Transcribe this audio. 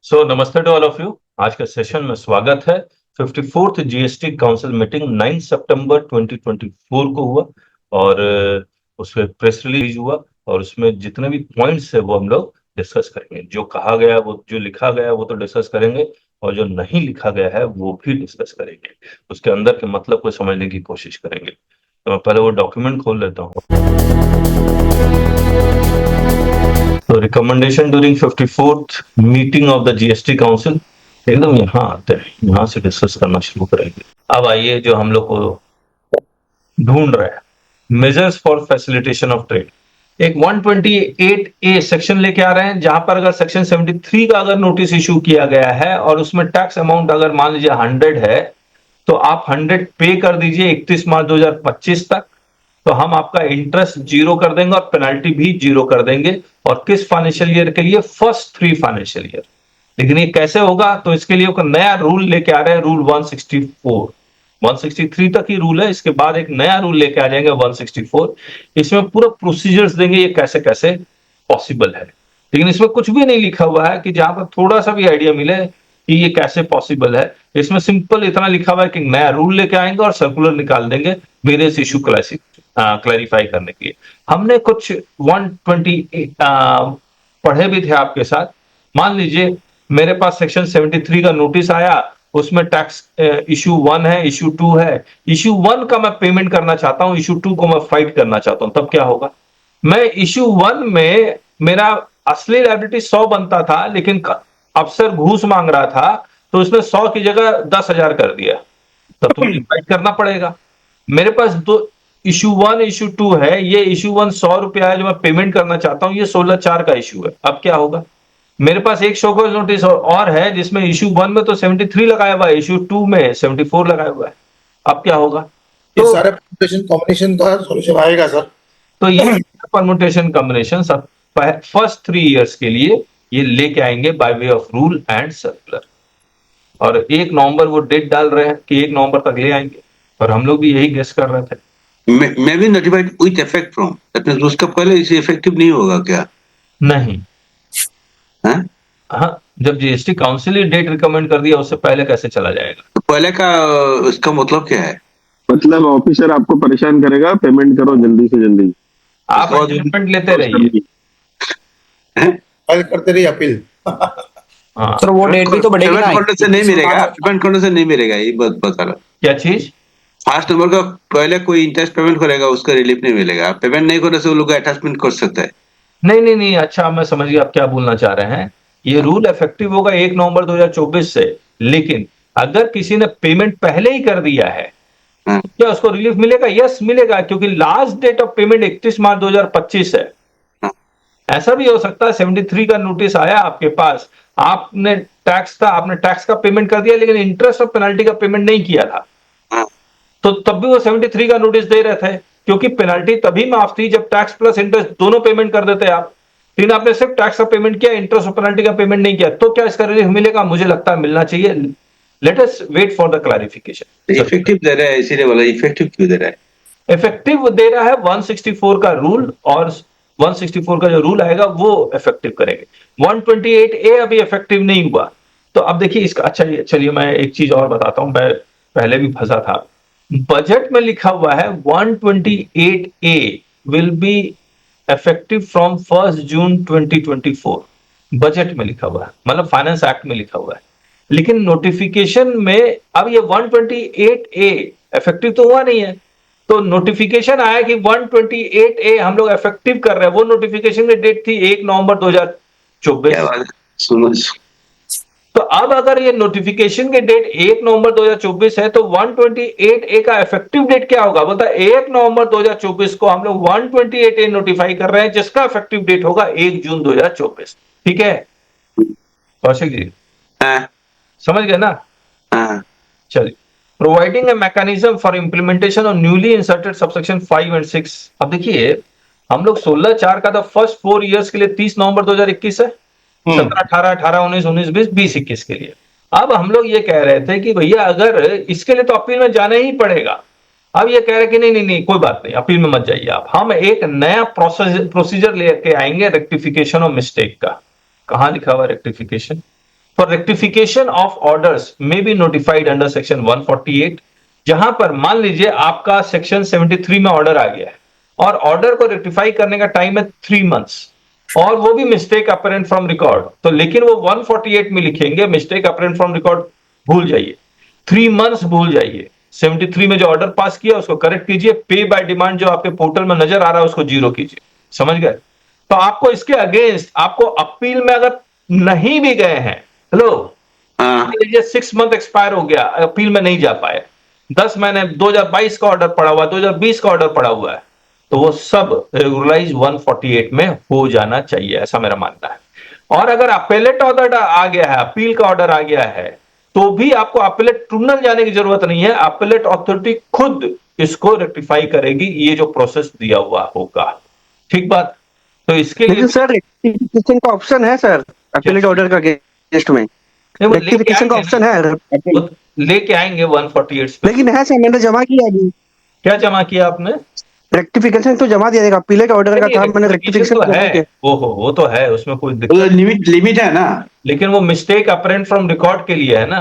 नमस्ते to all of you. आज के सेशन में स्वागत है। 54th जीएसटी काउंसिल मीटिंग 9 सितंबर 2024 को हुआ और उसमें प्रेस रिलीज हुआ और उसमें जितने भी पॉइंट्स है वो हम लोग डिस्कस करेंगे। जो कहा गया वो जो लिखा गया वो तो डिस्कस करेंगे और जो नहीं लिखा गया है वो भी डिस्कस करेंगे। उसके अंदर के मतलब को समझने की कोशिश करेंगे। तो मैं पहले वो डॉक्यूमेंट खोल लेता हूँ। तो recommendation during 54th meeting of the GST council एकदम यहाँ आते हैं, यहाँ से डिस्कस करना शुरू करेंगे। अब आइए जो हम लोग को ढूंढ रहे हैं, measures for facilitation of trade. एक 128A सेक्शन लेके आ रहे हैं, जहां पर अगर सेक्शन 73 का अगर नोटिस इशू किया गया है और उसमें टैक्स अमाउंट अगर मान लीजिए 100 है तो आप 100 पे कर दीजिए 31 मार्च 2025 तक। तो हम आपका इंटरेस्ट जीरो कर देंगे और पेनल्टी भी जीरो कर देंगे। और किस फाइनेंशियल ईयर के लिए? First 3 financial year. लेकिन ये कैसे होगा? तो इसके लिए एक नया रूल लेके आ रहे हैं, रूल 164। 163 तक ही रूल है, इसके बाद एक नया रूल लेके आ जाएंगे 164। इसमें पूरा प्रोसीजर्स देंगे ये कैसे कैसे पॉसिबल है। लेकिन इसमें कुछ भी नहीं लिखा हुआ है कि जहां पर थोड़ा सा भी आइडिया मिले कि ये कैसे पॉसिबल है। इसमें सिंपल इतना लिखा हुआ है कि नया रूल लेके आएंगे और सर्कुलर निकाल देंगे वेरियस इशू क्लैरिफाई करने के लिए। हमने कुछ 128 पढ़े भी थे आपके साथ। मान लीजिए मेरे पास सेक्शन 73 का नोटिस आया, उसमें टैक्स इशू 1 है, इशू 2 है। इशू 1 का मैं पेमेंट करना चाहता हूं, इशू 2 को मैं फाइट करना चाहता हूं, तब क्या होगा? मैं इशू 1 में मेरा असली लायबिलिटी 100 बनता था, लेकिन अफसर घूस मांग रहा था तो उसने 100 की जगह 10,000 कर दिया, तब तो मुझे फाइट करना पड़ेगा। मेरे पास दो इशू 1 इशू 2 है। ये इशू 1 100 रुपया है जो मैं पेमेंट करना चाहता हूं, ये 16/4 का इशू है। अब क्या होगा? मेरे पास एक शो कॉज नोटिस और है जिसमें इशू 1 में तो 73 लगाया हुआ है, इशू 2 में 74 लगाया हुआ है। अब क्या होगा? ये सारे परम्यूटेशन कॉम्बिनेशन का सॉल्यूशन आएगा सर। तो ये परम्यूटेशन कॉम्बिनेशन सब फर्स्ट 3 इयर्स के लिए ये लेके आएंगे by way of rule and circular. और 1 नवंबर वो डेट डाल रहे हैं कि 1 नवंबर तक ले आएंगे, और हम लोग भी यही गेस कर रहे थे। मैं भी notified with effect from, that means उसका पहले इसे इफेक्टिव नहीं होगा क्या? नहीं, हाँ, जब जीएसटी काउंसिल ही डेट रिकमेंड कर दिया उससे पहले कैसे चला जाएगा? तो पहले का इसका मतलब क्या है? मतलब ऑफिसर आपको परेशान करेगा, पेमेंट करो जल्दी से जल्दी। आप एडजस्टमेंट लेते रहिए, फाइल करते रहिए अपील। हाँ सर वो डेट भी तो बढ़ेगी ना। पेमेंट से नहीं मिलेगा, पेमेंट करने से नहीं मिलेगा, ये बात बता रहा। क्या चीज? फर्स्ट नंबर का पहले कोई इंटरेस्ट पेमेंट करेगा उसका रिलीफ नहीं मिलेगा। पेमेंट नहीं करने से वो लोग अटैचमेंट कर सकता है। नहीं, अच्छा मैं समझ गया आप क्या बोलना चाह रहे हैं। ये रूल इफेक्टिव होगा 1 नवंबर 2024 से, लेकिन अगर किसी ने पेमेंट पहले ही कर दिया है क्या उसको रिलीफ मिलेगा? यस मिलेगा, क्योंकि लास्ट डेट ऑफ पेमेंट 31 मार्च 2025 है। ऐसा भी हो सकता है 73 का नोटिस आया आपके पास, आपने टैक्स का पेमेंट कर दिया लेकिन इंटरेस्ट और पेनल्टी का पेमेंट नहीं किया था, तो तब भी वो 73 का नोटिस दे रहे थे, क्योंकि पेनल्टी तभी माफ थी जब टैक्स प्लस इंटरेस्ट दोनों पेमेंट कर देते आप। लेकिन आपने सिर्फ टैक्स का पेमेंट किया, इंटरेस्ट और पेनल्टी का पेमेंट नहीं किया, तो क्या इसका रिलीफ मिलेगा? मुझे लगता है मिलना चाहिए। Let us wait for the clarification. Effective दे रहा है, इसीलिए बोला इफेक्टिव क्यों दे रहा है? इफेक्टिव दे रहा है 164 का रूल, और 164 का जो रूल आएगा वो इफेक्टिव करेंगे। 128A अभी इफेक्टिव नहीं हुआ। तो अब देखिए इसका, अच्छा चलिए मैं एक चीज और बताता हूं, मैं पहले भी फंसा था। बजट में लिखा हुआ है 128A will be effective from 1 June 2024। Budget में लिखा हुआ है, मतलब फाइनेंस एक्ट में लिखा हुआ है। लेकिन नोटिफिकेशन में अब ये 128A इफेक्टिव तो हुआ नहीं है, तो नोटिफिकेशन आया कि 128A हम लोग इफेक्टिव कर रहे हैं। वो नोटिफिकेशन की डेट थी 1 नवंबर 2024। सुनो, तो अब अगर ये नोटिफिकेशन के डेट 1 नवंबर 2024 है तो 128A का इफेक्टिव डेट क्या होगा? बोलता है 1 नवंबर 2024 को हम लोग 128A नोटिफाई कर रहे हैं, जिसका इफेक्टिव डेट होगा 1 जून 2024। ठीक है कौशिक जी, समझ गए ना? चलिए, providing a mechanism for implementation of newly inserted subsection 5 and 6। अब देखिए हम लोग 16/4 का तो फर्स्ट 4 इयर्स के लिए 30 नवंबर 2021 है, 17, 18, 18, 19, 19, 20, 20, 21 के लिए। अब हम लोग ये कह रहे थे कि भैया अगर इसके लिए तो अपील में जाना ही पड़ेगा। अब ये कह रहे कि नहीं कोई बात नहीं, अपील में मत जाइए आप, हम एक नया प्रोसीजर लेके आएंगे रेक्टिफिकेशन ऑफ मिस्टेक का। कहां लिखा हुआ rectification? For rectification of orders में बी नोटिफाइड अंडर सेक्शन 148। जहां पर मान लीजिए आपका सेक्शन 73 में ऑर्डर आ गया है और ऑर्डर को रेक्टिफाई करने का टाइम है 3 मंथ्स, और वो भी मिस्टेक अपरेंट फ्रॉम रिकॉर्ड, तो लेकिन वो 148 में लिखेंगे मिस्टेक अपरेंट फ्रॉम रिकॉर्ड भूल जाइए, 3 मंथ्स भूल जाइए, 73 में जो ऑर्डर पास किया उसको करेक्ट कीजिए, पे बाय डिमांड जो आपके पोर्टल में नजर आ रहा है उसको 0 कीजिए। समझ गए? तो आपको इसके अगेंस्ट आपको अपील में अगर नहीं भी गए हैं, हेलो, हाँ 6 मंथ एक्सपायर हो गया, अपील में नहीं जा पाए, 10 महीने 2022 का ऑर्डर पड़ा हुआ, 2020 का ऑर्डर पड़ा हुआ है, तो वो सब रेगुलराइज 148 में हो जाना चाहिए, ऐसा मेरा मानना है। और अगर अपेलेट ऑर्डर आ गया है, अपील का ऑर्डर आ गया है, तो भी आपको अपेलेट ट्रिब्यूनल जाने की जरूरत नहीं है, अपेलेट अथॉरिटी खुद इसको रेक्टिफाई करेगी, ये जो प्रोसेस दिया हुआ होगा। ठीक बात? तो इसके लिए लेकिन सर रेक्टिफिकेशन का ऑप्शन है सर, अपीलेट ऑर्डर का अगेंस्ट में वो रेक्टिफिकेशन का ऑप्शन है, वो लेके आएंगे 148 पे। लेकिन है सर, मैंने जमा किया अभी, क्या जमा किया आपने? रेक्टिफिकेशन तो जमा दिया जाएगा, अपीलेट ऑर्डर का था, मैंने रेक्टिफिकेशन तो है, वो तो है, उसमें कोई दिक्कत, लिमिट है ना। लेकिन वो मिस्टेक अपरेंट फ्रॉम रिकॉर्ड के लिए है ना।